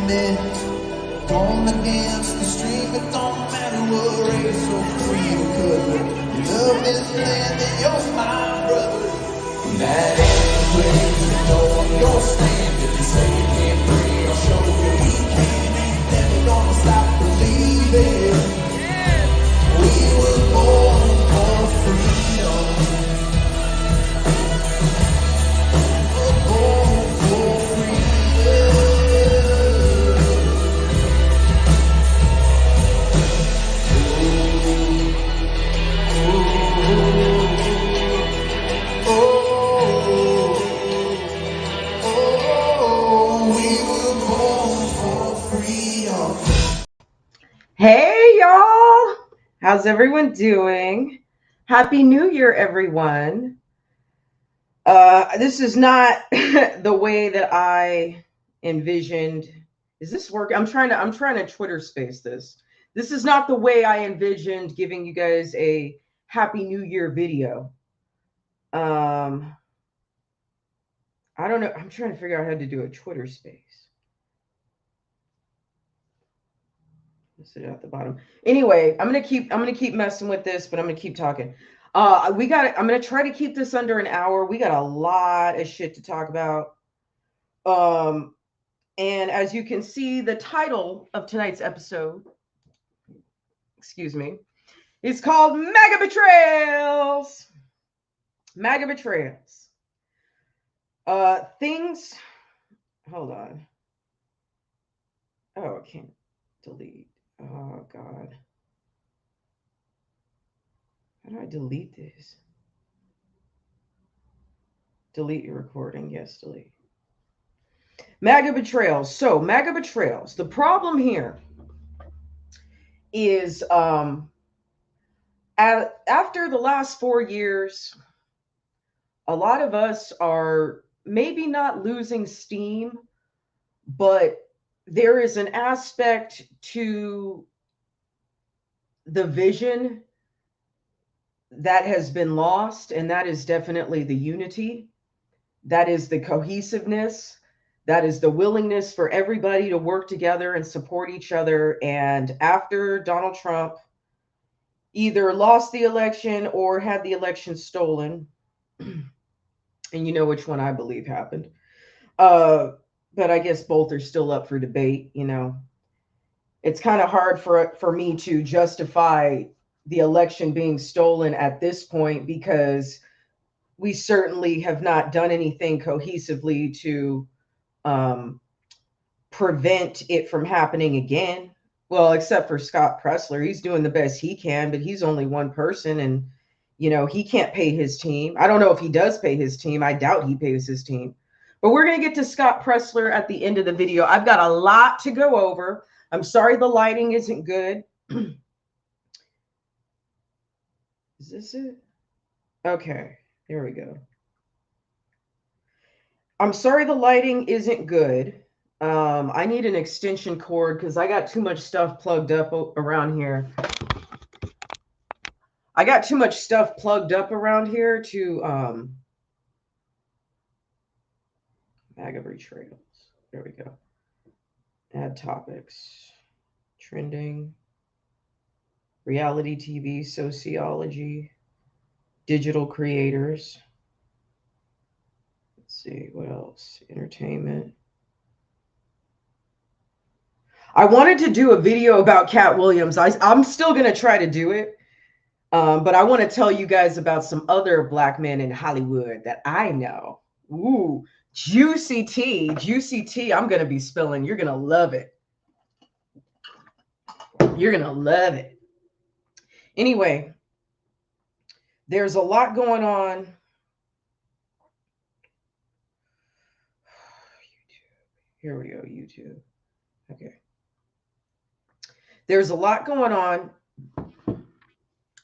movement. Going against the stream, it don't matter what race or creed or color. You love this land and you're my brother. That anyways, you know your stand. If you say you can't breathe, I'll show you we can. Ain't never gonna stop believing. We were born for freedom. We're born for freedom. Hey y'all, how's everyone doing? Happy New Year, everyone. This is not the way that I envisioned. Is this working? I'm trying to Twitter space this. This is not the way I envisioned giving you guys a Happy New Year video. I don't know. I'm trying to figure out how to do a Twitter space. Let's sit at the bottom. Anyway, I'm gonna keep messing with this, but I'm gonna keep talking. I'm gonna try to keep this under an hour. We got a lot of shit to talk about. And as you can see, the title of tonight's episode, excuse me, is called MAGA Betrayals. MAGA Betrayals. Things. Hold on. Oh, I can't delete. Oh, God. How do I delete this? Delete your recording. Yes, delete. MAGA Betrayals. So, MAGA Betrayals. The problem here is after the last 4 years, a lot of us are maybe not losing steam, but there is an aspect to the vision that has been lost, and that is definitely the unity. That is the cohesiveness. That is the willingness for everybody to work together and support each other. And after Donald Trump either lost the election or had the election stolen, and you know which one I believe happened, but I guess both are still up for debate. You know, it's kind of hard for me to justify the election being stolen at this point, because we certainly have not done anything cohesively to prevent it from happening again. Well, except for Scott Pressler. He's doing the best he can, but he's only one person, and you know, he can't pay his team. I don't know if he does pay his team. I doubt he pays his team. But we're going to get to Scott Pressler at the end of the video. I've got a lot to go over. I'm sorry the lighting isn't good. Is this it? Okay, there we go. I'm sorry the lighting isn't good. I need an extension cord because I got too much stuff plugged up around here. I got too much stuff plugged up around here to MAGA Betrayals. There we go. Add topics. Trending. Reality TV, sociology, digital creators. Let's see, what else? Entertainment. I wanted to do a video about Cat Williams. I'm still going to try to do it. But I want to tell you guys about some other Black men in Hollywood that I know. Ooh, juicy tea. Juicy tea. I'm going to be spilling. You're going to love it. You're going to love it. Anyway, there's a lot going on. Here we go, YouTube. Okay. There's a lot going on.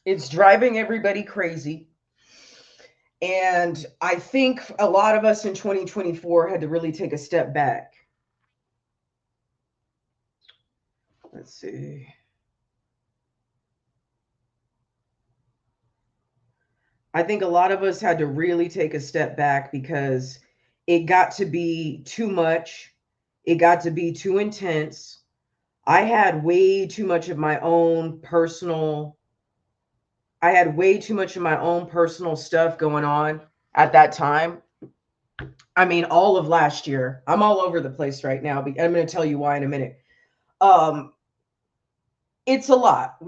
It's driving everybody crazy. And I think a lot of us in 2024 had to really take a step back. Let's see. I think a lot of us had to really take a step back because it got to be too much. It got to be too intense. I had way too much of my own personal stuff going on at that time. I mean, all of last year. I'm all over the place right now. I'm going to tell you why in a minute. It's a lot.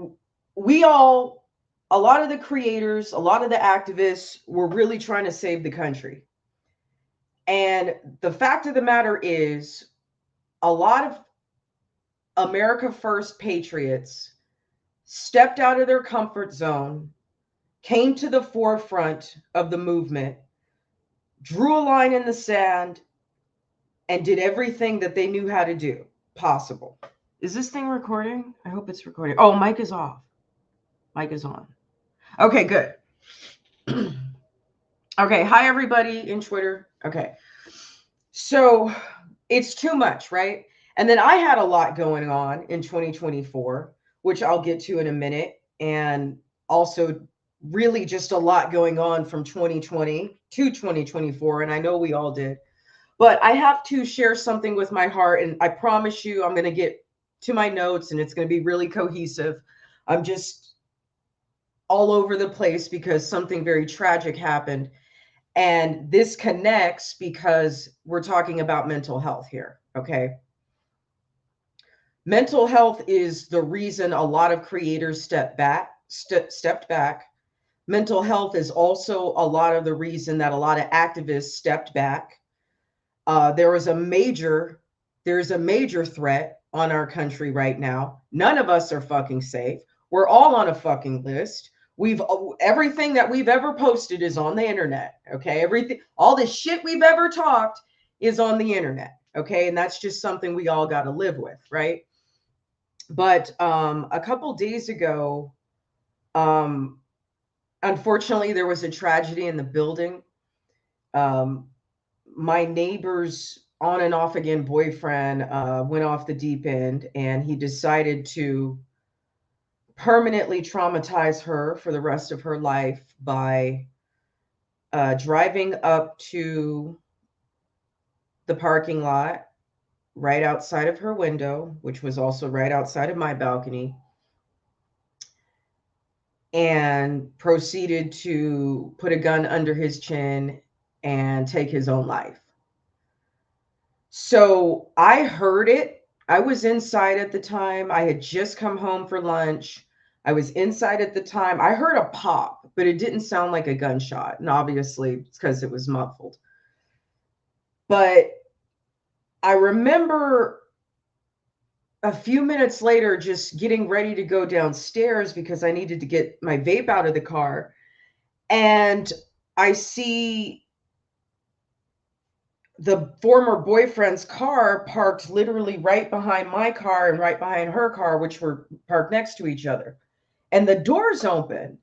A lot of the creators, a lot of the activists were really trying to save the country. And the fact of the matter is, a lot of America First patriots stepped out of their comfort zone, came to the forefront of the movement, drew a line in the sand, and did everything that they knew how to do possible. Is this thing recording? I hope it's recording. Oh, mic is off. Mic is on. Okay, good. Okay, hi everybody in Twitter. Okay. So it's too much, right? And then I had a lot going on in 2024, which I'll get to in a minute. And also really just a lot going on from 2020 to 2024. And I know we all did. But I have to share something with my heart. And I promise you, I'm going to get to my notes and it's going to be really cohesive. I'm just all over the place because something very tragic happened. And this connects because we're talking about mental health here, okay? Mental health is the reason a lot of creators stepped back. Mental health is also a lot of the reason that a lot of activists stepped back. There's a major threat on our country right now. None of us are fucking safe. We're all on a fucking list. Everything that we've ever posted is on the internet. Okay. All the shit we've ever talked is on the internet. Okay. And that's just something we all got to live with. Right. But a couple days ago, unfortunately, there was a tragedy in the building. My neighbor's on and off again boyfriend went off the deep end, and he decided to permanently traumatize her for the rest of her life by driving up to the parking lot right outside of her window, which was also right outside of my balcony, and proceeded to put a gun under his chin and take his own life. So I heard it. I was inside at the time. I had just come home for lunch. I was inside at the time. I heard a pop, but it didn't sound like a gunshot. And obviously it's because it was muffled. But I remember a few minutes later just getting ready to go downstairs because I needed to get my vape out of the car. And I see the former boyfriend's car parked literally right behind my car and right behind her car, which were parked next to each other. And the door's open.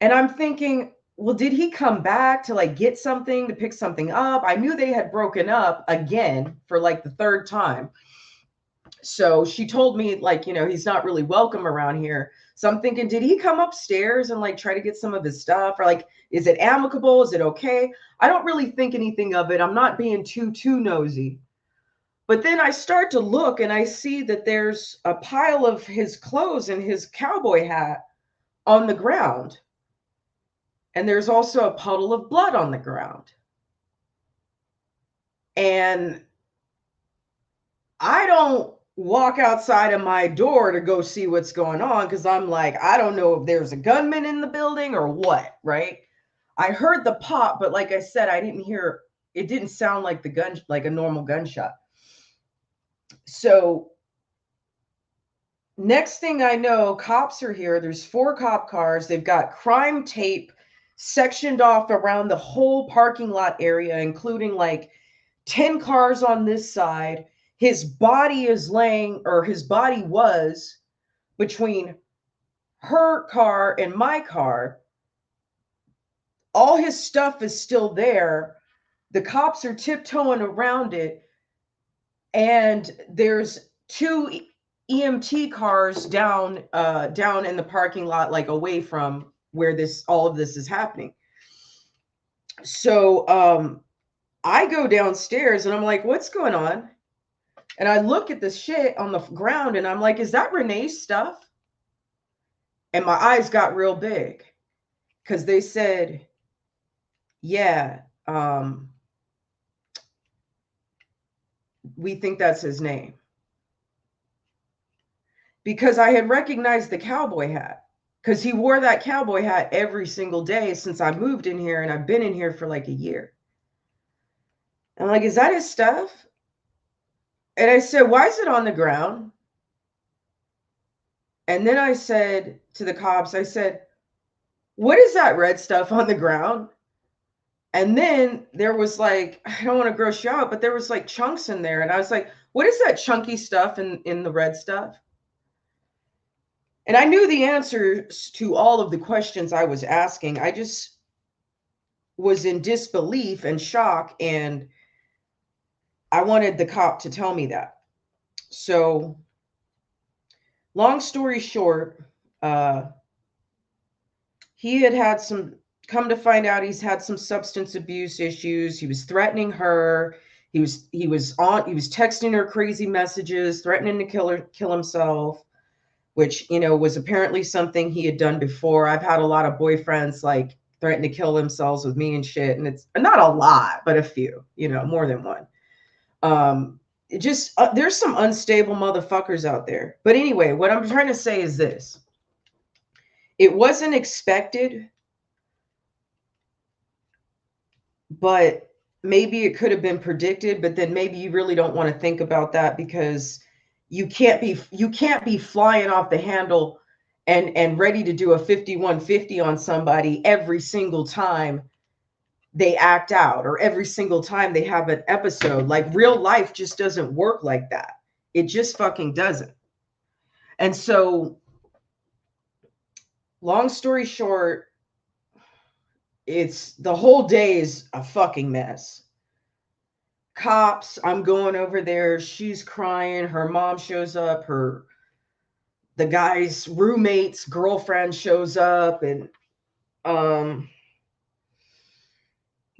And I'm thinking, well, did he come back to like get something, to pick something up? I knew they had broken up again for like the third time. So she told me, like, he's not really welcome around here. So I'm thinking, did he come upstairs and like try to get some of his stuff? Or like, is it amicable? Is it okay? I don't really think anything of it. I'm not being too nosy. But then I start to look and I see that there's a pile of his clothes and his cowboy hat on the ground. And there's also a puddle of blood on the ground. And I don't walk outside of my door to go see what's going on because I'm like, I don't know if there's a gunman in the building or what, right? I heard the pop, but like I said, I didn't hear, it didn't sound like like a normal gunshot. So next thing I know, cops are here. There's 4 cop cars. They've got crime tape sectioned off around the whole parking lot area, including like 10 cars on this side. His body was between her car and my car. All his stuff is still there. The cops are tiptoeing around it. And there's 2 EMT cars down in the parking lot, like away from where all of this is happening. So I go downstairs and I'm like, what's going on? And I look at the shit on the ground and I'm like, is that Renee's stuff? And my eyes got real big because they said, yeah, we think that's his name. Because I had recognized the cowboy hat, because he wore that cowboy hat every single day since I moved in here, and I've been in here for like a year. I'm like, is that his stuff? And I said, why is it on the ground? And then I said to the cops, I said, what is that red stuff on the ground? And then there was like, I don't want to gross you out, but there was like chunks in there. And I was like, what is that chunky stuff in the red stuff? And I knew the answers to all of the questions I was asking. I just was in disbelief and shock. And I wanted the cop to tell me that. So, long story short, he had some, come to find out he's had some substance abuse issues. He was threatening her. He was texting her crazy messages, threatening to kill himself, which, was apparently something he had done before. I've had a lot of boyfriends like threaten to kill themselves with me and shit. And it's not a lot, but a few, more than one. There's some unstable motherfuckers out there. But anyway, what I'm trying to say is this. It wasn't expected, but maybe it could have been predicted, but then maybe you really don't want to think about that, because you can't be flying off the handle and ready to do a 5150 on somebody every single time they act out, or every single time they have an episode. Like, real life just doesn't work like that. It just fucking doesn't. And so, long story short, it's the whole day is a fucking mess. Cops, I'm going over there. She's crying. Her mom shows up. The guy's roommate's girlfriend shows up. And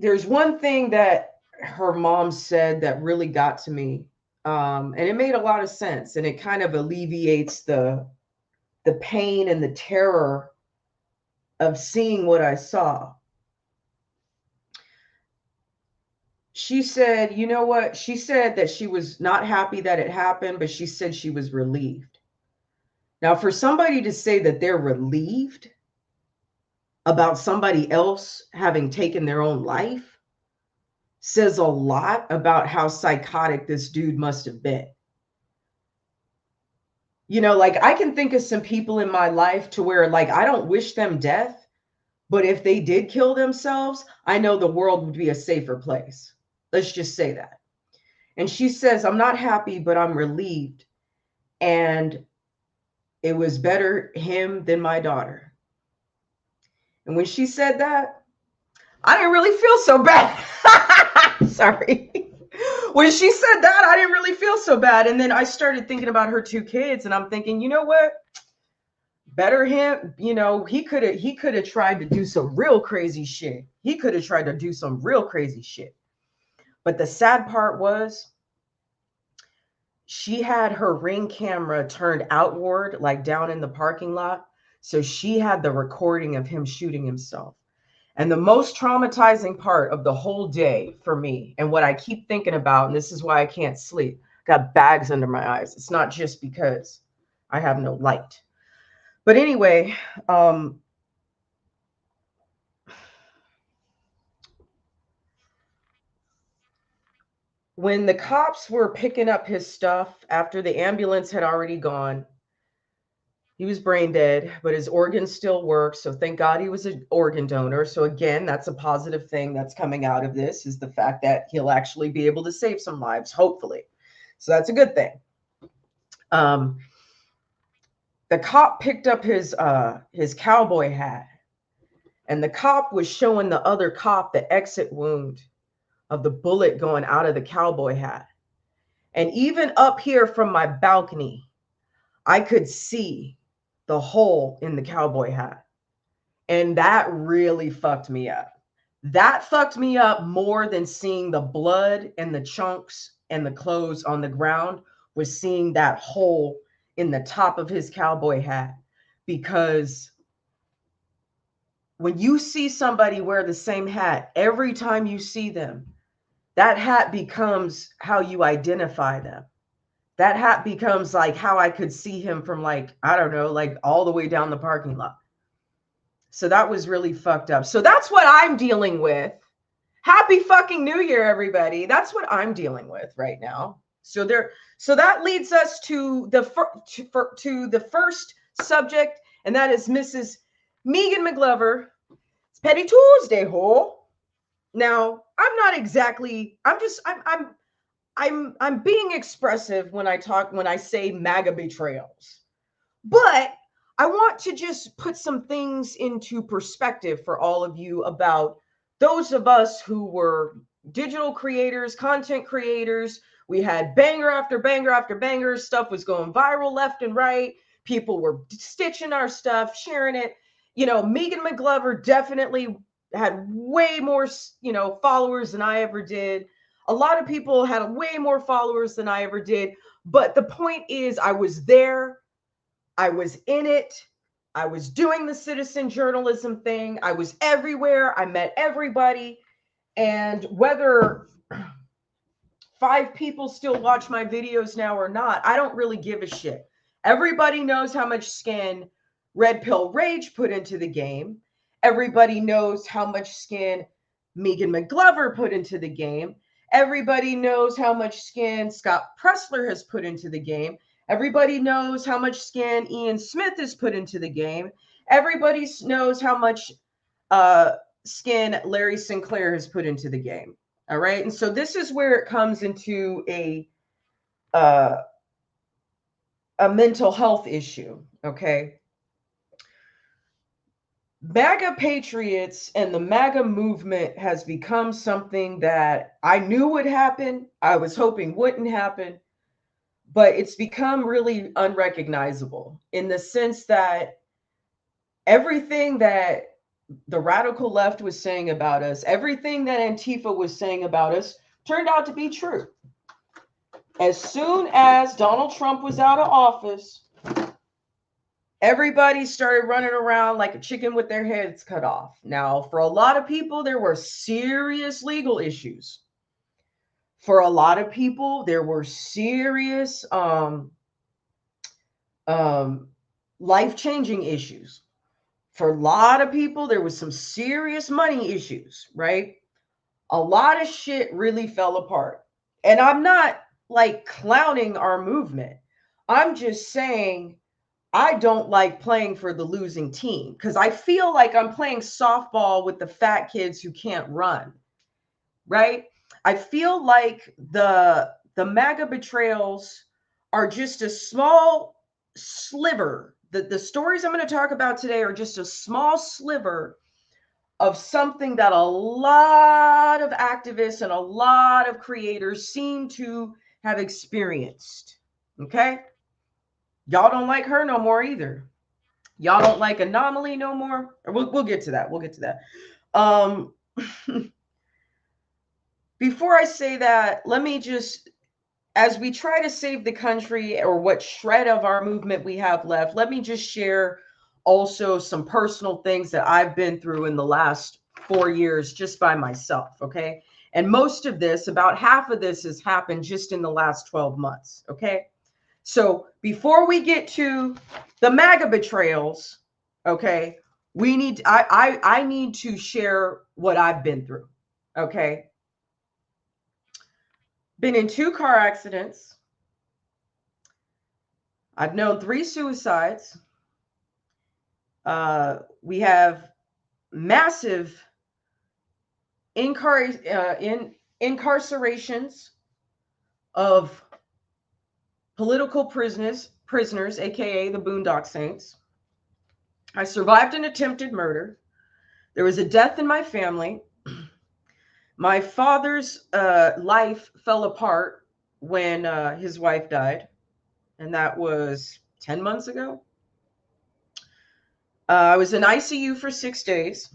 there's one thing that her mom said that really got to me. And it made a lot of sense. And it kind of alleviates the pain and the terror of seeing what I saw. She said, you know what? She said that she was not happy that it happened, but she said she was relieved. Now, for somebody to say that they're relieved about somebody else having taken their own life says a lot about how psychotic this dude must have been. Like, I can think of some people in my life to where, like, I don't wish them death, but if they did kill themselves, I know the world would be a safer place. Let's just say that. And she says, I'm not happy, but I'm relieved. And it was better him than my daughter. And when she said that, I didn't really feel so bad. Sorry. When she said that, I didn't really feel so bad. And then I started thinking about her two kids, and I'm thinking, you know what? Better him. He could have tried to do some real crazy shit. But the sad part was, she had her Ring camera turned outward, like down in the parking lot. So she had the recording of him shooting himself. And the most traumatizing part of the whole day for me, and what I keep thinking about, and this is why I can't sleep, got bags under my eyes. It's not just because I have no light. But anyway, when the cops were picking up his stuff after the ambulance had already gone, he was brain dead, but his organs still work. So thank God he was an organ donor. So again, that's a positive thing that's coming out of this, is the fact that he'll actually be able to save some lives, hopefully. So that's a good thing. The cop picked up his cowboy hat, and the cop was showing the other cop the exit wound of the bullet going out of the cowboy hat. And even up here from my balcony, I could see the hole in the cowboy hat. And that really fucked me up. That fucked me up more than seeing the blood and the chunks and the clothes on the ground was seeing that hole in the top of his cowboy hat. Because when you see somebody wear the same hat every time you see them, that hat becomes how you identify them. That hat becomes like how I could see him from, like, I don't know, like all the way down the parking lot. So that was really fucked up. So that's what I'm dealing with. Happy fucking New Year, everybody. That's what I'm dealing with right now. So that leads us to the first subject, and that is Mrs. Megan McGlover. It's Petty Tuesday, ho. Now, I'm not exactly. I'm being expressive when I say MAGA betrayals, but I want to just put some things into perspective for all of you about those of us who were digital creators, content creators. We had banger after banger after banger. Stuff was going viral left and right. People were stitching our stuff, sharing it. Megan McGlover definitely had way more, followers than I ever did. A lot of people had way more followers than I ever did. But the point is, I was there. I was in it. I was doing the citizen journalism thing. I was everywhere. I met everybody. And whether 5 people still watch my videos now or not, I don't really give a shit. Everybody knows how much skin Red Pill Rage put into the game. Everybody knows how much skin Megan McGlover put into the game. Everybody knows how much skin Scott Pressler has put into the game. Everybody knows how much skin Ian Smith has put into the game. Everybody knows how much skin Larry Sinclair has put into the game. All right. And so this is where it comes into a mental health issue. Okay. MAGA Patriots and the MAGA movement has become something that I knew would happen. I was hoping wouldn't happen, but it's become really unrecognizable in the sense that everything that the radical left was saying about us, everything that Antifa was saying about us, turned out to be true. As soon as Donald Trump was out of office, everybody started running around like a chicken with their heads cut off. Now, for a lot of people, there were serious legal issues. For a lot of people, there were serious life-changing issues. For a lot of people, there was some serious money issues, right? A lot of shit really fell apart. And I'm not like clowning our movement. I'm just saying I don't like playing for the losing team because I feel like I'm playing softball with the fat kids who can't run, right? I feel like the MAGA betrayals are just a small sliver. The stories I'm going to talk about today are just a small sliver of something that a lot of activists and a lot of creators seem to have experienced. Okay? Y'all don't like her no more either. Y'all don't like Anomaly no more. We'll get to that. We'll get to that. Before I say that, let me just, as we try to save the country or what shred of our movement we have left, let me just share also some personal things that I've been through in the last 4 years just by myself, okay? And most of this, about half of this has happened just in the last 12 months, okay? So before we get to the MAGA betrayals, okay, I need to share what I've been through, okay? Been in 2 car accidents. I've known 3 suicides. We have massive incarcerations of political prisoners, aka the Boondock Saints. I survived an attempted murder. There was a death in my family. My father's life fell apart when his wife died, and that was 10 months ago. I was in ICU for 6 days,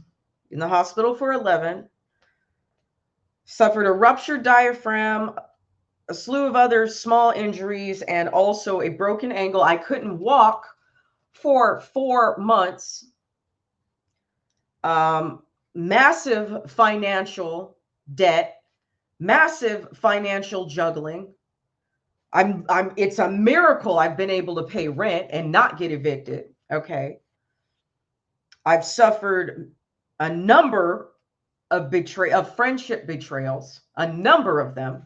in the hospital for 11, suffered a ruptured diaphragm, a slew of other small injuries, and also a broken ankle. I couldn't walk for 4 months. Massive financial debt, massive financial juggling. It's a miracle I've been able to pay rent and not get evicted. Okay. I've suffered a number of friendship betrayals, a number of them.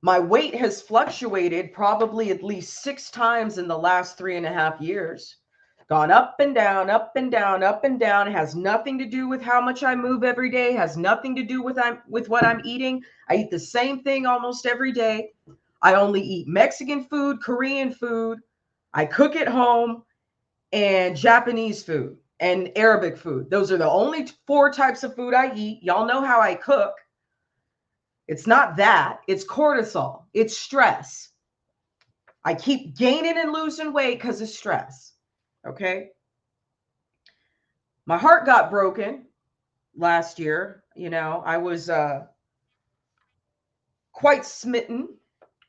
My weight has fluctuated probably at least 6 times in the last 3.5 years. Gone up and down, up and down, up and down. It has nothing to do with how much I move every day. Has nothing to do with what I'm eating. I eat the same thing almost every day. I only eat Mexican food, Korean food. I cook at home, and Japanese food and Arabic food. Those are the only 4 types of food I eat. Y'all know how I cook. It's not that. It's cortisol. It's stress. I keep gaining and losing weight because of stress. Okay. My heart got broken last year. You know, I was quite smitten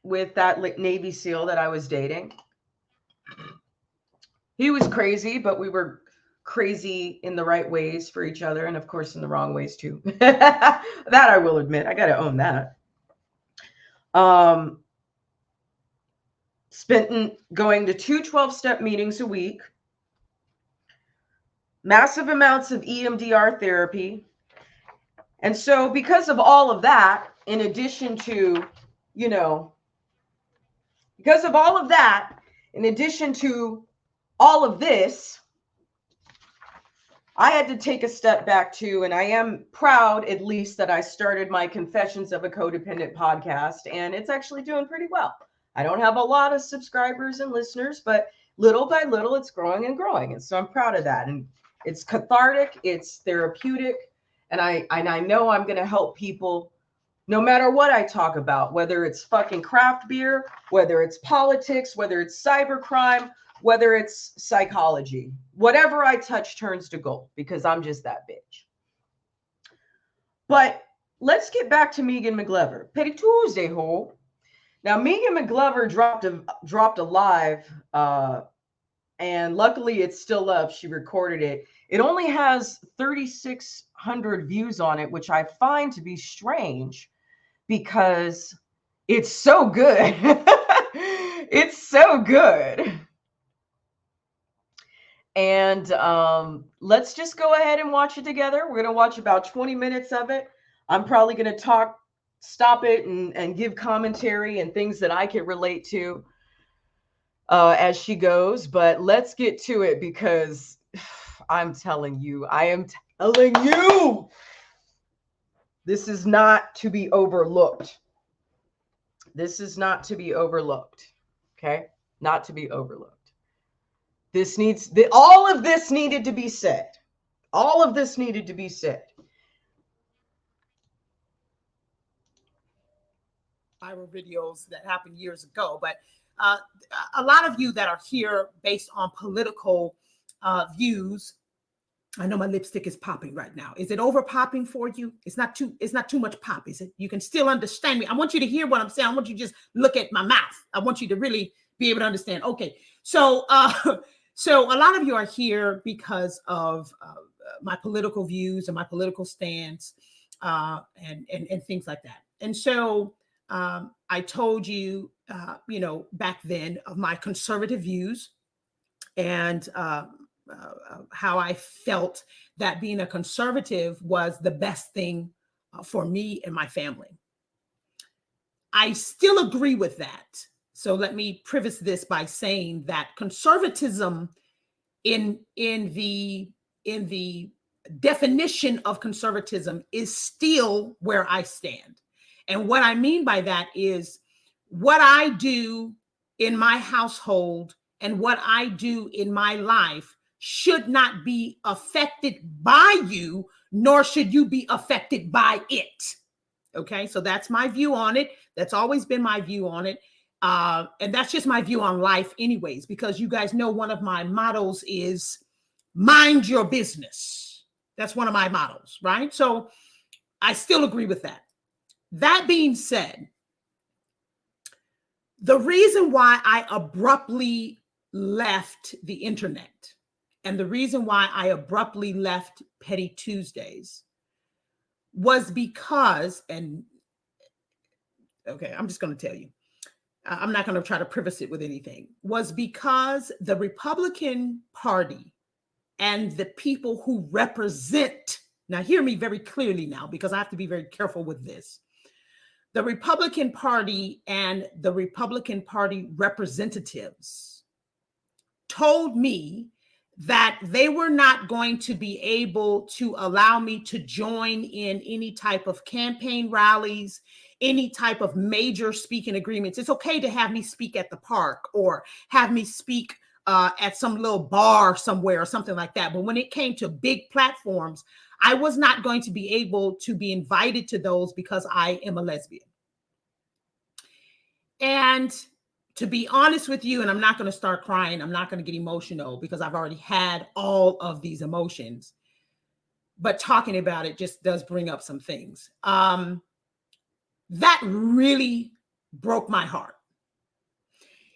with that Navy SEAL that I was dating. He was crazy, but we were crazy in the right ways for each other, and of course in the wrong ways too. That I will admit. I got to own that. Spent going to 2 12-step meetings a week, massive amounts of EMDR therapy. And so because of all of that, in addition to, because of all of that, in addition to all of this, I had to take a step back too. And I am proud, at least, that I started my Confessions of a Codependent podcast, and it's actually doing pretty well. I don't have a lot of subscribers and listeners, but little by little, it's growing and growing. And so I'm proud of that. And it's cathartic, it's therapeutic. And I know I'm going to help people no matter what I talk about, whether it's fucking craft beer, whether it's politics, whether it's cybercrime, whether it's psychology. Whatever I touch turns to gold, because I'm just that bitch. But let's get back to Megan McGlover. Petty Tuesday, ho. Now, Megan McGlover dropped a live, and luckily it's still up. She recorded it. It only has 3,600 views on it, which I find to be strange because it's so good. It's so good. And let's just go ahead and watch it together. We're going to watch about 20 minutes of it. I'm probably going to stop it and give commentary and things that I can relate to as she goes. But let's get to it, because I am telling you, this is not to be overlooked. This is not to be overlooked. Okay? Not to be overlooked. All of this needed to be said. All of this needed to be said. Viral videos that happened years ago, but a lot of you that are here based on political views. I know my lipstick is popping right now. Is it over popping for you? It's not too much pop, is it? You can still understand me. I want you to hear what I'm saying. I want you to just look at my mouth. I want you to really be able to understand. Okay, so so a lot of you are here because of my political views and my political stance and things like that. And so I told you, back then, of my conservative views and how I felt that being a conservative was the best thing for me and my family. I still agree with that. So let me preface this by saying that conservatism in the definition of conservatism is still where I stand. And what I mean by that is what I do in my household and what I do in my life should not be affected by you, nor should you be affected by it. Okay, so that's my view on it. That's always been my view on it. And that's just my view on life anyways, because you guys know one of my mottos is mind your business. That's one of my mottos, right? So I still agree with that. That being said, The reason why I abruptly left the internet and the reason why I abruptly left Petty Tuesdays was because, and okay, I'm just going to tell you, I'm not going to try to preface it with anything, was because the Republican Party and the people who represent, now hear me very clearly now, because I have to be very careful with this. The Republican Party and the Republican Party representatives told me that they were not going to be able to allow me to join in any type of campaign rallies, any type of major speaking agreements. It's okay to have me speak at the park or have me speak at some little bar somewhere or something like that. But when it came to big platforms, I was not going to be able to be invited to those because I am a lesbian. And to be honest with you, and I'm not going to start crying, I'm not going to get emotional because I've already had all of these emotions, but talking about it just does bring up some things. That really broke my heart.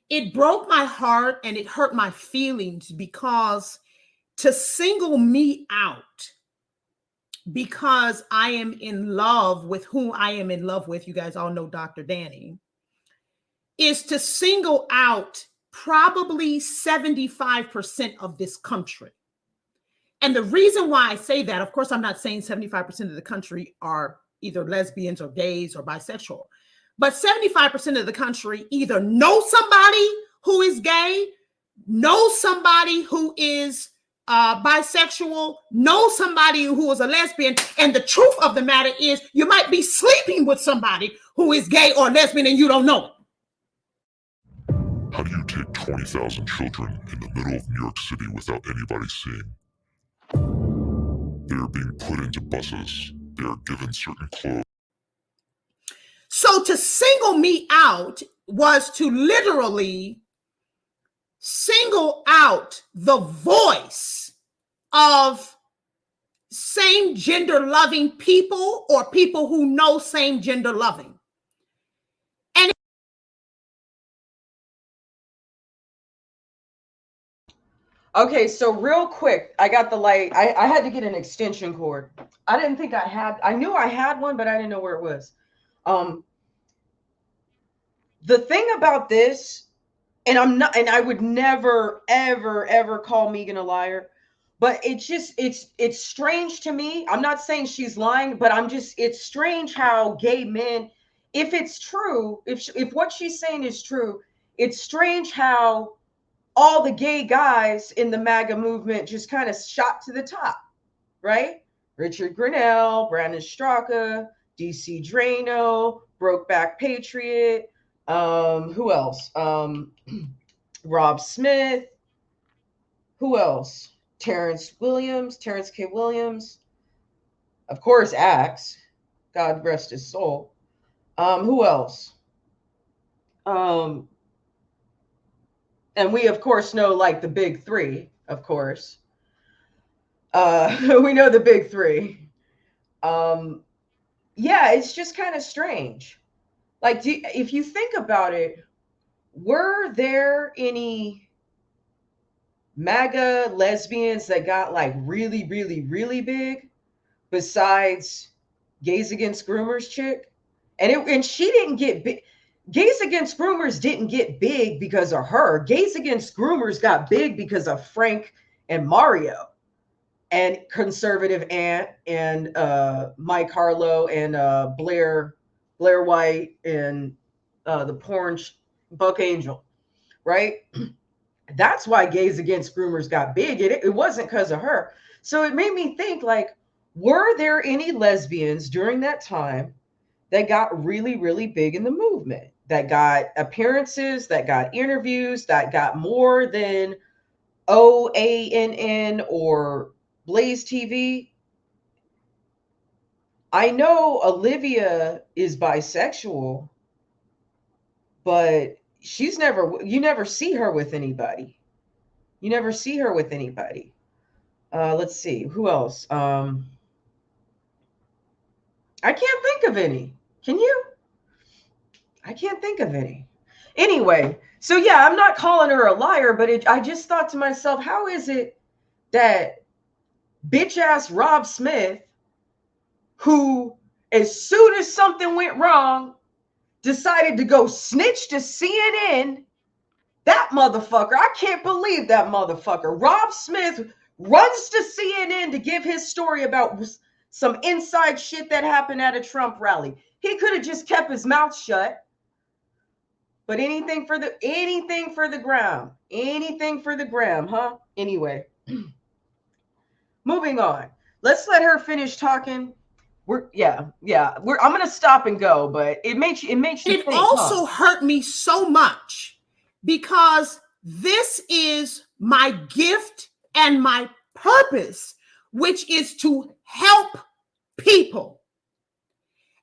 It broke my heart and it hurt my feelings because to single me out because I am in love with whom I am in love with, you guys all know Dr. Danny, is to single out probably 75% of this country. And the reason why I say that, of course, I'm not saying 75% of the country are either lesbians or gays or bisexual, but 75% of the country either know somebody who is gay, know somebody who is bisexual, know somebody who is a lesbian. And the truth of the matter is you might be sleeping with somebody who is gay or lesbian and you don't know it. How do you take 20,000 children in the middle of New York City without anybody seeing? They are being put into buses. They are given certain clothes. So to single me out was to literally single out the voice of same gender loving people or people who know same gender loving. And Okay, so real quick, I got the light. I had to get an extension cord. I didn't think I knew I had one, but I didn't know where it was. The thing about this, and I would never, ever, ever call Megan a liar, but it's strange to me. I'm not saying she's lying, but it's strange how gay men, if it's true, if what she's saying is true, it's strange how all the gay guys in the MAGA movement just kind of shot to the top, right? Richard Grinnell, Brandon Straka, DC Drano, Brokeback Patriot, who else? Rob Smith. Who else? Terrence K. Williams. Of course, Axe. God rest his soul. Who else? And we, of course, know like the big three, of course. We know the big three. Yeah, it's just kind of strange. Like, if you think about it, were there any MAGA lesbians that got like really, really, really big besides Gays Against Groomers chick? And she didn't get big. Gays Against Groomers didn't get big because of her. Gays Against Groomers got big because of Frank and Mario and Conservative Ant and Mike Harlow and Blair White and the porn Buck Angel, right? That's why Gays Against Groomers got big. It wasn't because of her. So it made me think, like, were there any lesbians during that time that got really, really big in the movement, that got appearances, that got interviews, that got more than OANN or Blaze TV? I know Olivia is bisexual, but you never see her with anybody. You never see her with anybody. Let's see, who else? I can't think of any. Can you? I can't think of any. Anyway, so yeah, I'm not calling her a liar, but I just thought to myself, how is it that bitch ass Rob Smith, who as soon as something went wrong, decided to go snitch to CNN, that motherfucker, I can't believe that motherfucker. Rob Smith runs to CNN to give his story about some inside shit that happened at a Trump rally. He could have just kept his mouth shut. But anything for the gram. Anything for the gram, huh? Anyway. Moving on. Let's let her finish talking. I'm gonna stop and go, but it makes you It think, also hurt me so much because this is my gift and my purpose, which is to help people.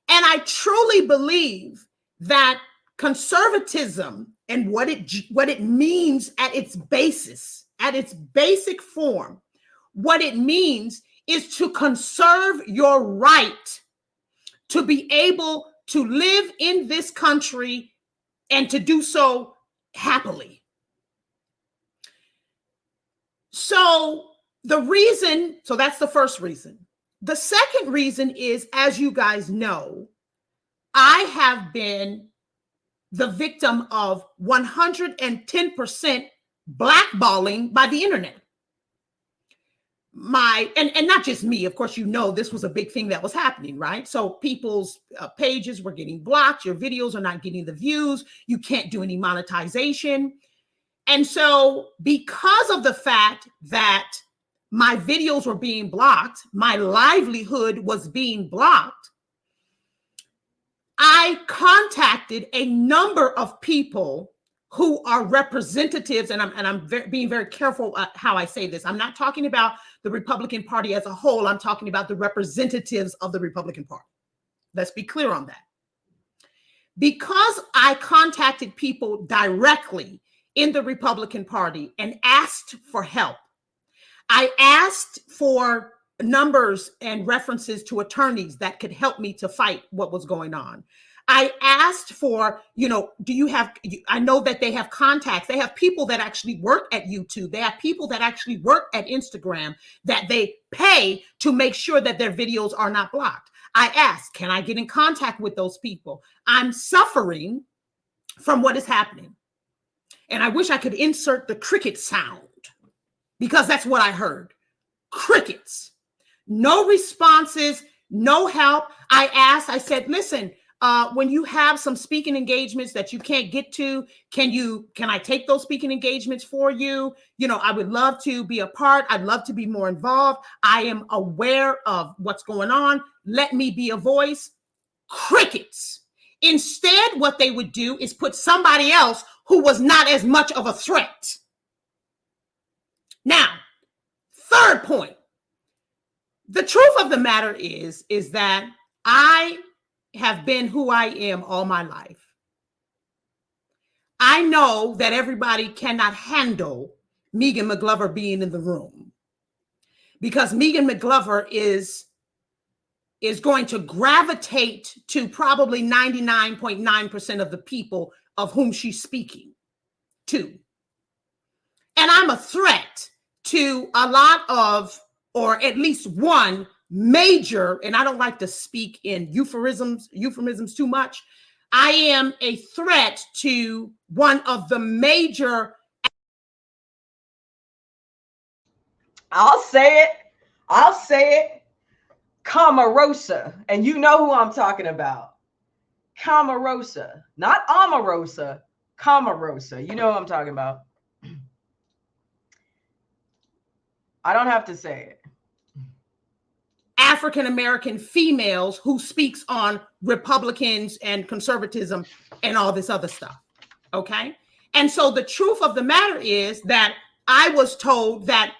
And I truly believe that conservatism and what it means at its basis, at its basic form, what it means is to conserve your right to be able to live in this country and to do so happily. So that's the first reason. The second reason is, as you guys know, I have been the victim of 110% blackballing by the internet. And not just me, of course, you know, this was a big thing that was happening, right? So people's pages were getting blocked. Your videos are not getting the views. You can't do any monetization. And so because of the fact that my videos were being blocked, my livelihood was being blocked, I contacted a number of people who are representatives, and I'm being very careful how I say this. I'm not talking about the Republican Party as a whole. I'm talking about the representatives of the Republican Party. Let's be clear on that. Because I contacted people directly in the Republican Party and asked for help, I asked for numbers and references to attorneys that could help me to fight what was going on. I asked for, I know that they have contacts. They have people that actually work at YouTube. They have people that actually work at Instagram that they pay to make sure that their videos are not blocked. I asked, can I get in contact with those people? I'm suffering from what is happening. And I wish I could insert the cricket sound because that's what I heard. Crickets. No responses, no help. I said, listen, when you have some speaking engagements that you can't get to, can I take those speaking engagements for you? I would love to be a part. I'd love to be more involved. I am aware of what's going on. Let me be a voice. Crickets. Instead, what they would do is put somebody else who was not as much of a threat. Now, third point. The truth of the matter is that I have been who I am all my life. I know that everybody cannot handle Megan McGlover being in the room because Megan McGlover is going to gravitate to probably 99.9% of the people of whom she's speaking to. And I'm a threat to a lot of, or at least one major, and I don't like to speak in euphemisms too much. I am a threat to one of the major. I'll say it. Omarosa. And you know who I'm talking about. Omarosa. Not Omarosa. Omarosa. You know who I'm talking about. I don't have to say it. African-American females who speaks on Republicans and conservatism and all this other stuff. Okay. And so the truth of the matter is that I was told that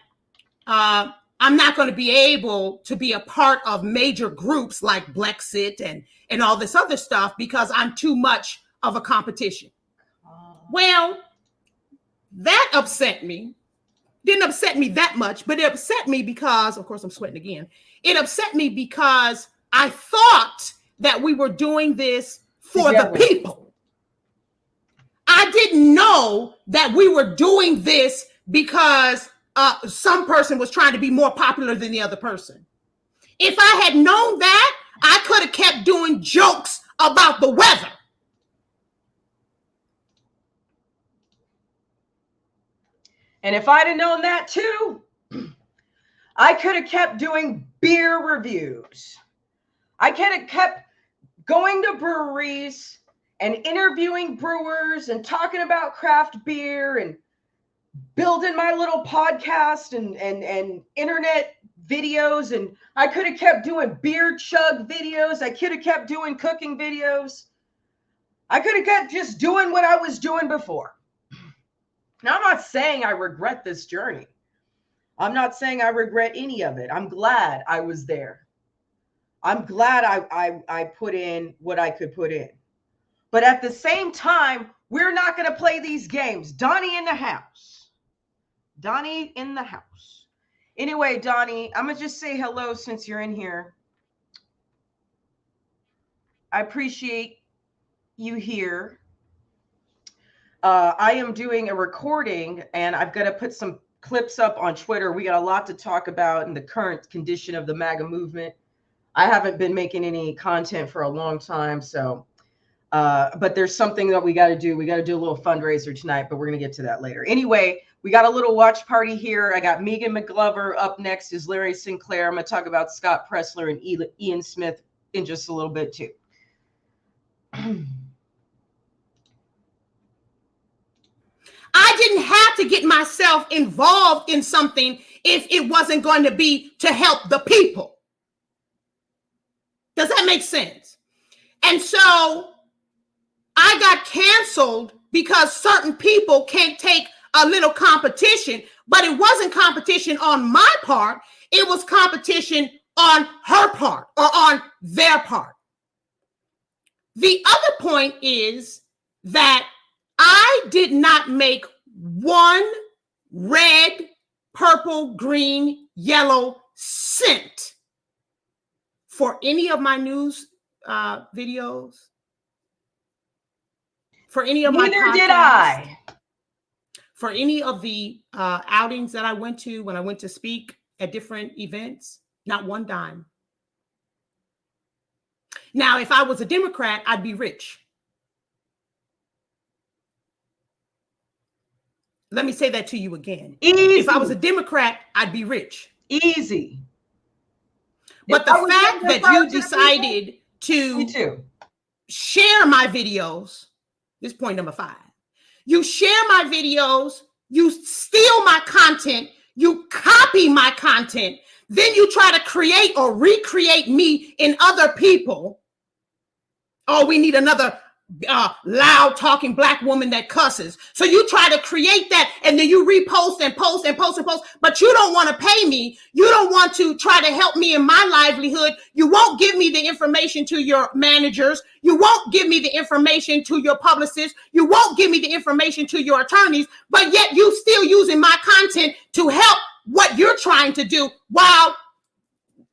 I'm not going to be able to be a part of major groups like Blexit and all this other stuff because I'm too much of a competition. Well, that upset me. Didn't upset me that much, but it upset me because, of course, I'm sweating again. It upset me because I thought that we were doing this for the people. I didn't know that we were doing this because some person was trying to be more popular than the other person. If I had known that, I could have kept doing jokes about the weather. And if I'd have known that too, I could have kept doing beer reviews. I could have kept going to breweries and interviewing brewers and talking about craft beer and building my little podcast and internet videos. And I could have kept doing beer chug videos. I could have kept doing cooking videos. I could have kept just doing what I was doing before. Now, I'm not saying I regret this journey. I'm not saying I regret any of it. I'm glad I was there. I'm glad I put in what I could put in. But at the same time, we're not going to play these games. Donnie in the house. Donnie in the house. Anyway, Donnie, I'm going to just say hello since you're in here. I appreciate you here. I am doing a recording, and I've got to put some clips up on Twitter. We got a lot to talk about in the current condition of the MAGA movement. I haven't been making any content for a long time, so but there's something that we got to do. We got to do a little fundraiser tonight, but we're going to get to that later. Anyway, we got a little watch party here. I got Megan McGlover. Up next is Larry Sinclair. I'm going to talk about Scott Pressler and Ian Smith in just a little bit too. I didn't have to get myself involved in something if it wasn't going to be to help the people. Does that make sense? And so I got canceled because certain people can't take a little competition, but it wasn't competition on my part. It was competition on her part or on their part. The other point is that I did not make one red, purple, green, yellow cent for any of my news videos, for any of my podcasts. Neither did I. For any of the outings that I went to when I went to speak at different events, not one dime. Now, if I was a Democrat, I'd be rich. Let me say that to you again. Easy. If I was a Democrat, I'd be rich. Easy. But the fact that you decided to share my videos, this is point number 5. You share my videos, you steal my content, you copy my content, then you try to create or recreate me in other people. Oh, we need another loud talking black woman that cusses. So you try to create that, and then you repost and post and post and post, but you don't want to pay me. You don't want to try to help me in my livelihood. You won't give me the information to your managers. You won't give me the information to your publicists. You won't give me the information to your attorneys, but yet you still using my content to help what you're trying to do while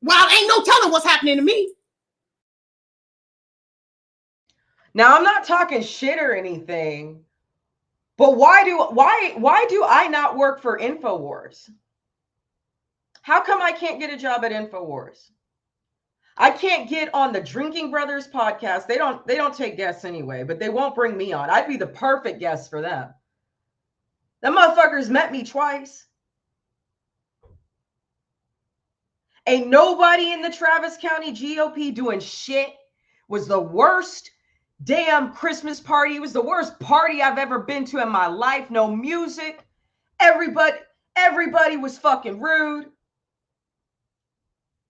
ain't no telling what's happening to me. Now, I'm not talking shit or anything, but why do I not work for InfoWars? How come I can't get a job at InfoWars? I can't get on the Drinking Brothers podcast. They don't take guests anyway, but they won't bring me on. I'd be the perfect guest for them. Them motherfuckers met me twice. Ain't nobody in the Travis County GOP doing shit. Was the worst damn Christmas party. It was the worst party I've ever been to in my life. No music. Everybody was fucking rude.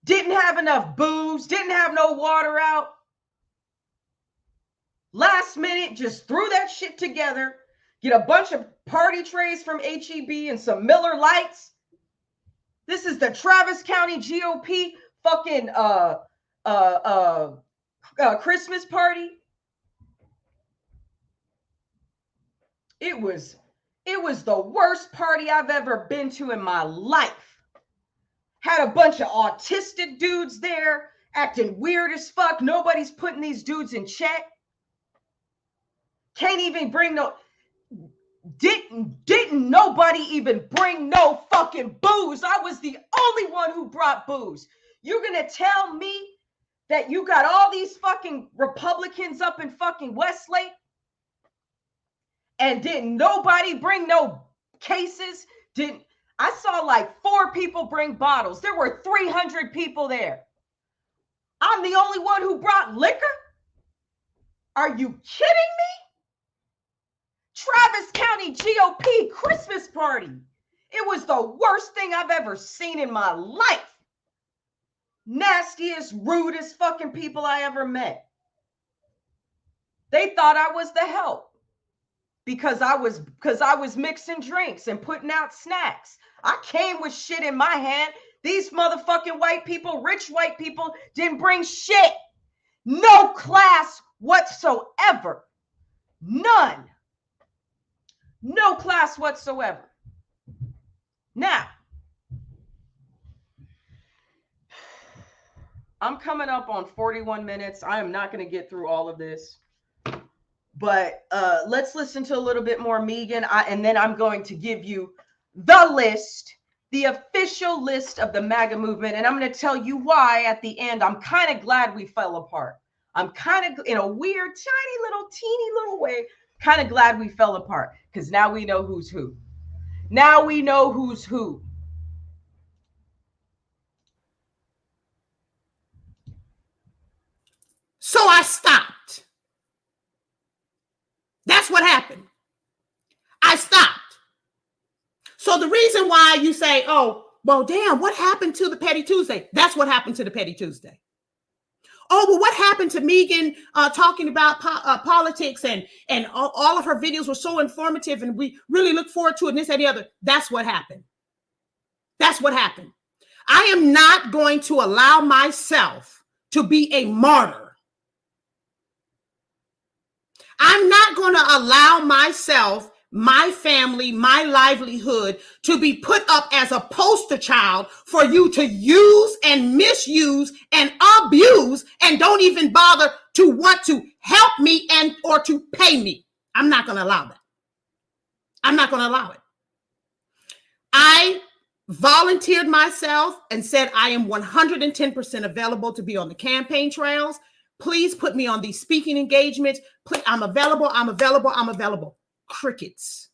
Didn't have enough booze. Didn't have no water out. Last minute, just threw that shit together. Get a bunch of party trays from HEB and some Miller Lights. This is the Travis County GOP fucking Christmas party. It was the worst party I've ever been to in my life. Had a bunch of autistic dudes there acting weird as fuck. Nobody's putting these dudes in check. Can't even bring Didn't nobody even bring no fucking booze. I was the only one who brought booze. You're gonna tell me that you got all these fucking Republicans up in fucking Westlake and didn't nobody bring no cases? I saw like 4 people bring bottles. There were 300 people there. I'm the only one who brought liquor? Are you kidding me? Travis County GOP Christmas party. It was the worst thing I've ever seen in my life. Nastiest, rudest fucking people I ever met. They thought I was the help because I was mixing drinks and putting out snacks. I came with shit in my hand. These motherfucking white people, rich white people, didn't bring shit. No class whatsoever. None. No class whatsoever. Now, I'm coming up on 41 minutes. I am not going to get through all of this. But let's listen to a little bit more Megan. And then I'm going to give you the list, the official list of the MAGA movement. And I'm going to tell you why at the end. I'm kind of glad we fell apart. I'm kind of, in a weird, teeny little way, kind of glad we fell apart. Because now we know who's who. Now we know who's who. So I stopped. That's what happened. I stopped. So the reason why you say, oh, well, damn, what happened to the Petty Tuesday? That's what happened to the Petty Tuesday. Oh, well, what happened to Megan talking about politics and all of her videos were so informative and we really look forward to it and this and the other. That's what happened. That's what happened. I am not going to allow myself to be a martyr. I'm not going to allow myself, my family, my livelihood to be put up as a poster child for you to use and misuse and abuse and don't even bother to want to help me and or to pay me. I'm not going to allow that. I'm not going to allow it. I volunteered myself and said I am 110% available to be on the campaign trails. Please put me on these speaking engagements. I'm available. I'm available. I'm available. Crickets.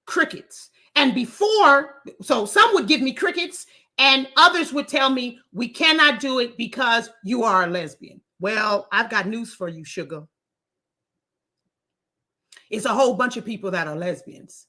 Crickets. And before, so some would give me crickets and others would tell me, we cannot do it because you are a lesbian. Well, I've got news for you, sugar. It's a whole bunch of people that are lesbians.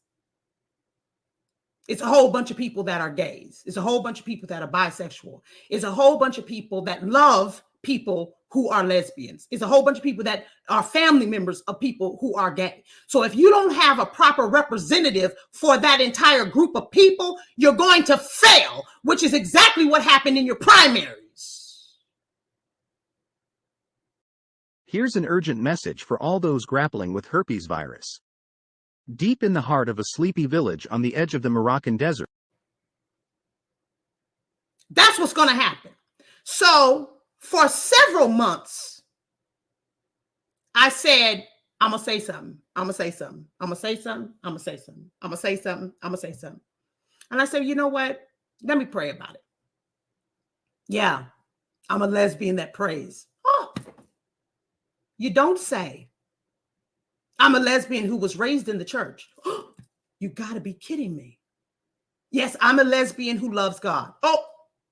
It's a whole bunch of people that are gays. It's a whole bunch of people that are bisexual. It's a whole bunch of people that love people who are lesbians. It's a whole bunch of people that are family members of people who are gay. So if you don't have a proper representative for that entire group of people, you're going to fail, which is exactly what happened in your primaries. Here's an urgent message for all those grappling with herpes virus. Deep in the heart of a sleepy village on the edge of the Moroccan desert. That's what's going to happen. So for several months, I said, I'm going to say something. I'm going to say something. I'm going to say something. I'm going to say something. I'm going to say something. I'm going to say something. And I said, you know what? Let me pray about it. Yeah, I'm a lesbian that prays. Oh, you don't say. I'm a lesbian who was raised in the church. Oh, you got to be kidding me. Yes, I'm a lesbian who loves God. Oh,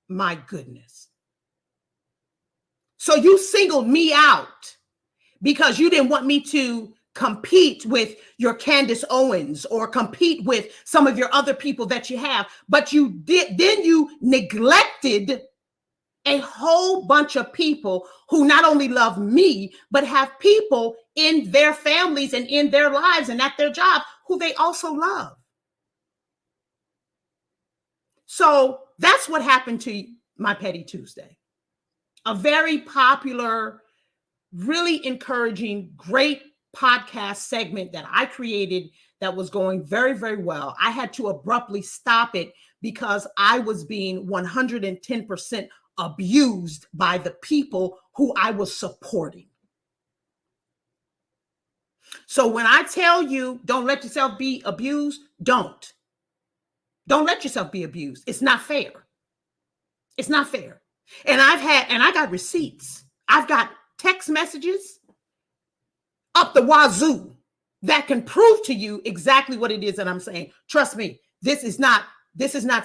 my goodness. So you singled me out because you didn't want me to compete with your Candace Owens or compete with some of your other people that you have. But you did, then you neglected a whole bunch of people who not only love me, but have people in their families and in their lives and at their job who they also love. So that's what happened to my Petty Tuesday. A very popular, really encouraging, great podcast segment that I created that was going very, very well. I had to abruptly stop it because I was being 110% abused by the people who I was supporting. So when I tell you, don't let yourself be abused, don't let yourself be abused. It's not fair. It's not fair. And I got receipts. I've got text messages up the wazoo that can prove to you exactly what it is that I'm saying. Trust me, this is not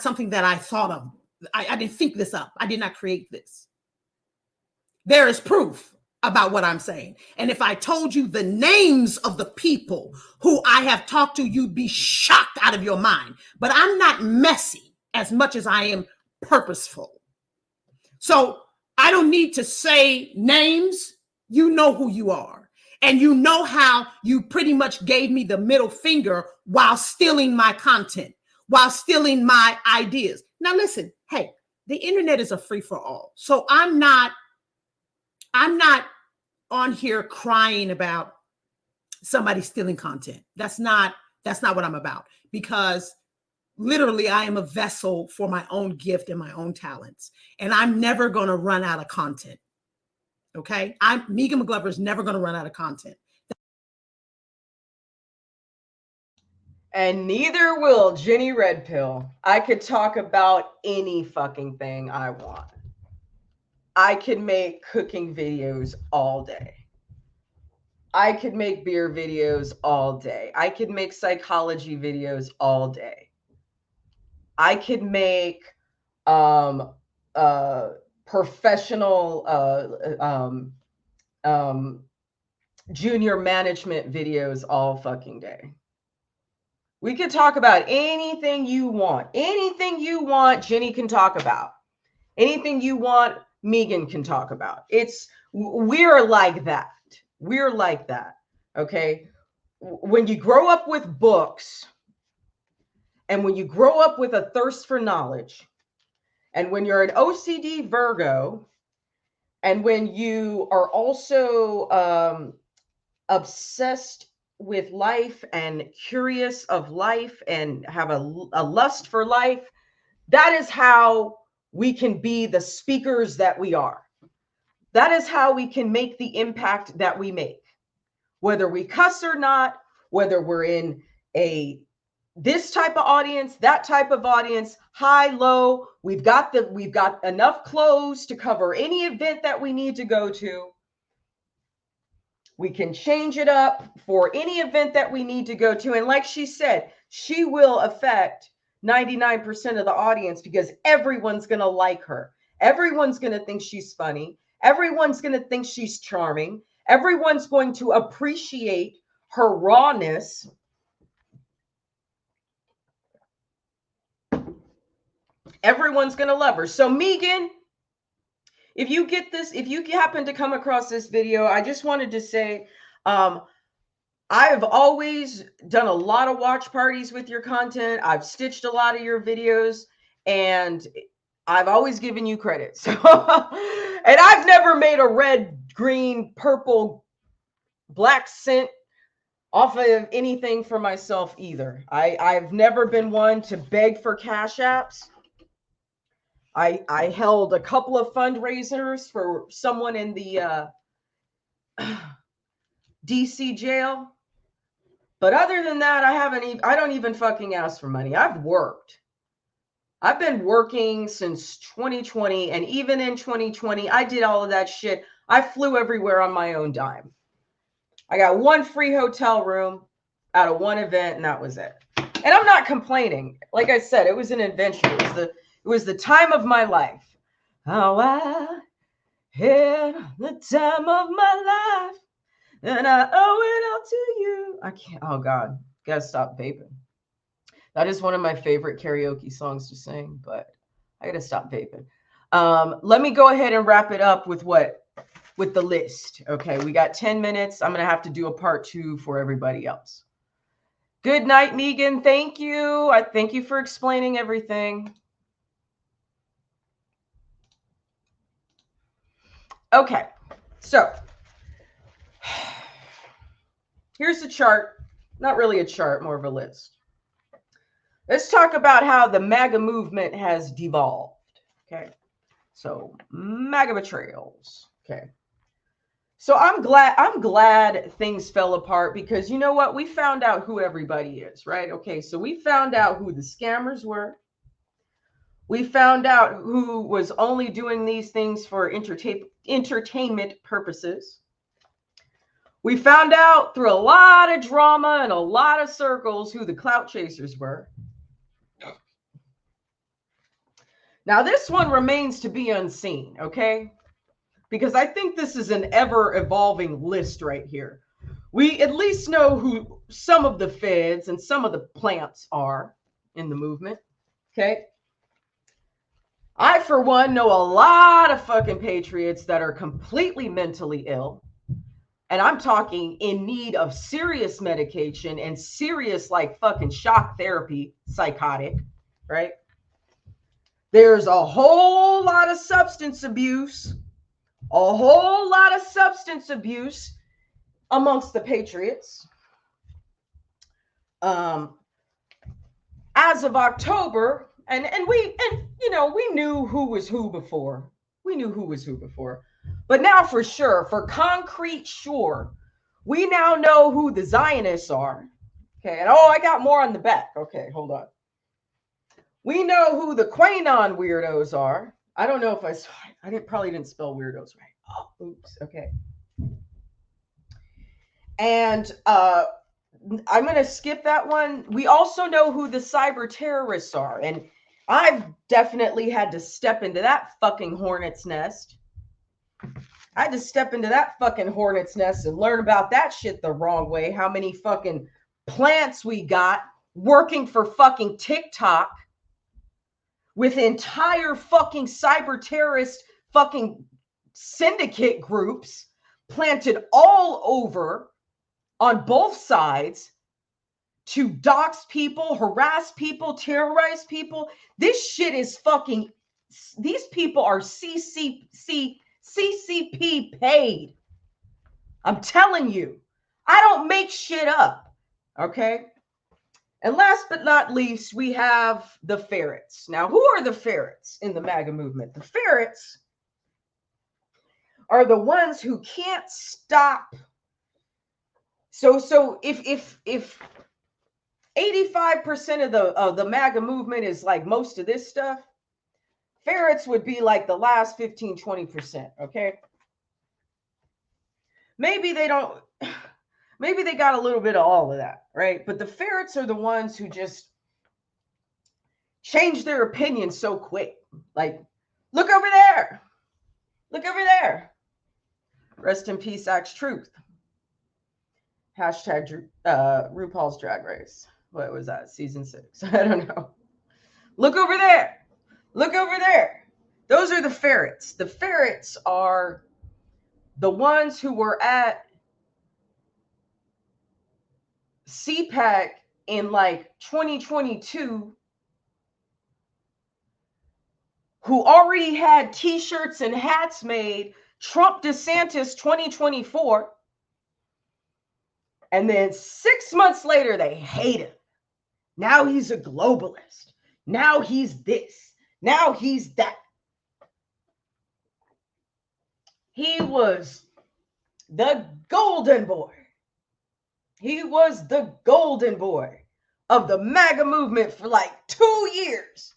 something that I thought of. I didn't think this up. I did not create this. There is proof about what I'm saying. And if I told you the names of the people who I have talked to, you'd be shocked out of your mind. But I'm not messy as much as I am purposeful. So I don't need to say names. You know who you are. And you know how you pretty much gave me the middle finger while stealing my content, while stealing my ideas. Now listen, hey, the internet is a free for all. So I'm not on here crying about somebody stealing content. That's not what I'm about, because literally I am a vessel for my own gift and my own talents, and I'm never going to run out of content. Okay? Megan McGlover is never going to run out of content. And neither will Jenny Red Pill. I could talk about any fucking thing I want. I can make cooking videos all day. I could make beer videos all day. I could make psychology videos all day. I could make professional junior management videos all fucking day. We could talk about anything you want. Anything you want, Jenny can talk about. Anything you want, Megan can talk about. We're like that. We're like that. Okay. When you grow up with books, and when you grow up with a thirst for knowledge, and when you're an OCD Virgo, and when you are also obsessed with life and curious of life and have a lust for life, that is how we can be the speakers that we are. That is how we can make the impact that we make. Whether we cuss or not, whether we're in this type of audience, that type of audience, high, low, we've got enough clothes to cover any event that we need to go to. We can change it up for any event that we need to go to. And like she said, she will affect 99% of the audience, because everyone's going to like her. Everyone's going to think she's funny. Everyone's going to think she's charming. Everyone's going to appreciate her rawness. Everyone's going to love her. So Megan, if you get this, if you happen to come across this video, I just wanted to say, I've always done a lot of watch parties with your content. I've stitched a lot of your videos, and I've always given you credit. So, and I've never made a red, green, purple, black scent off of anything for myself either. I've never been one to beg for cash apps. I held a couple of fundraisers for someone in the DC jail. But other than that, I don't even fucking ask for money. I've worked. I've been working since 2020. And even in 2020, I did all of that shit. I flew everywhere on my own dime. I got one free hotel room out of one event, and that was it. And I'm not complaining. Like I said, it was an adventure. It was the time of my life. Oh, I had the time of my life, and I owe it all to you. I can't. Oh, God. Gotta stop vaping. That is one of my favorite karaoke songs to sing, but I gotta stop vaping. Let me go ahead and wrap it up with the list. Okay, we got 10 minutes. I'm gonna have to do a part 2 for everybody else. Good night, Megan. Thank you. I thank you for explaining everything. Okay, so here's the chart. Not really a chart, more of a list. Let's talk about how the MAGA movement has devolved. Okay, so MAGA Betrayals. Okay, So I'm glad things fell apart, because you know what? We found out who everybody is, right? Okay, so we found out who the scammers were. We found out who was only doing these things for entertainment purposes. We found out through a lot of drama and a lot of circles who the clout chasers were. Now, this one remains to be unseen, okay? Because I think this is an ever-evolving list right here. We at least know who some of the feds and some of the plants are in the movement, okay? I, for one, know a lot of fucking patriots that are completely mentally ill. And I'm talking in need of serious medication and serious, like, fucking shock therapy, psychotic, right? There's a whole lot of substance abuse, amongst the patriots. As of October, and we knew who was who before. But now for sure, for concrete sure, we now know who the Zionists are. Okay, and I got more on the back. Okay, hold on. We know who the QAnon weirdos are. I don't know if I probably didn't spell weirdos right. Oh, oops. Okay. And I'm going to skip that one. We also know who the cyber terrorists are. And I've definitely had to step into that fucking hornet's nest. I had to step into that fucking hornet's nest and learn about that shit the wrong way. How many fucking plants we got working for fucking TikTok with entire fucking cyber terrorist fucking syndicate groups planted all over on both sides to dox people, harass people, terrorize people. This shit is fucking, these people are CCP paid. I'm telling you, I don't make shit up. Okay. And last but not least, we have the ferrets. Now, who are the ferrets in the MAGA movement? The ferrets are the ones who can't stop. So if 85% of the MAGA movement is like most of this stuff, ferrets would be like the last 15-20%. Okay. Maybe they got a little bit of all of that, right? But the ferrets are the ones who just change their opinion so quick. Like, look over there. Look over there. Rest in peace, Axe Truth. Hashtag RuPaul's Drag Race. What was that? Season 6. I don't know. Look over there. Look over there. Those are the ferrets. The ferrets are the ones who were at CPAC in like 2022, who already had t-shirts and hats made, Trump DeSantis 2024, and then 6 months later they hate him. Now he's a globalist. Now he's this. Now he's that. He was the golden boy. He was the golden boy of the MAGA movement for like 2 years.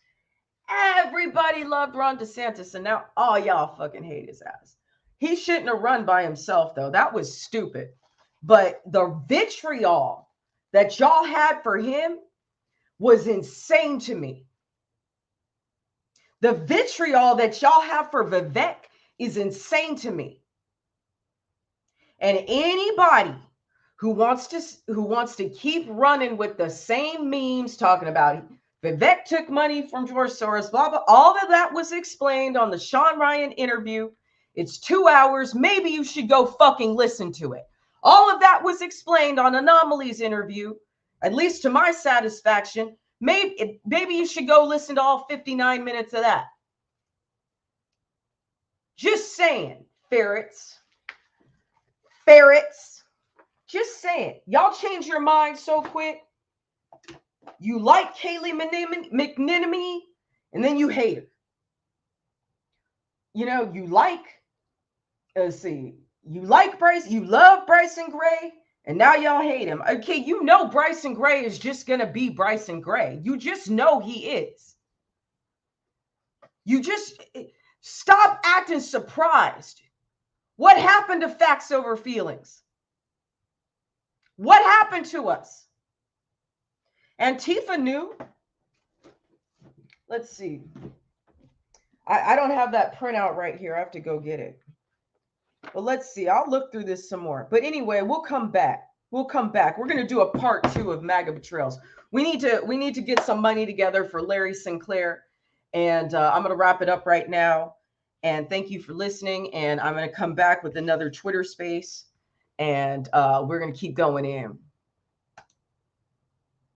Everybody loved Ron DeSantis, and now all y'all fucking hate his ass. He shouldn't have run by himself, though. That was stupid. But the vitriol that y'all had for him was insane to me. The vitriol that y'all have for Vivek is insane to me. And anybody who wants to keep running with the same memes talking about Vivek took money from George Soros, blah, blah, all of that was explained on the Sean Ryan interview. It's 2 hours. Maybe you should go fucking listen to it. All of that was explained on Anomaly's interview, at least to my satisfaction. Maybe you should go listen to all 59 minutes of that. Just saying, ferrets. Ferrets. Just saying. Y'all change your mind so quick. You like Kayleigh McEnany, and then you hate her. You know, you like, let's see, You like Bryce, you love Bryson Gray, and now y'all hate him. Okay, you know Bryson Gray is just going to be Bryson Gray. You just know he is. You just stop acting surprised. What happened to facts over feelings? What happened to us? Antifa knew. Let's see. I don't have that printout right here. I have to go get it. But let's see. I'll look through this some more. But anyway, we'll come back. We'll come back. We're going to do a part 2 of MAGA Betrayals. We need to get some money together for Larry Sinclair. And I'm going to wrap it up right now. And thank you for listening. And I'm going to come back with another Twitter space. And we're going to keep going in.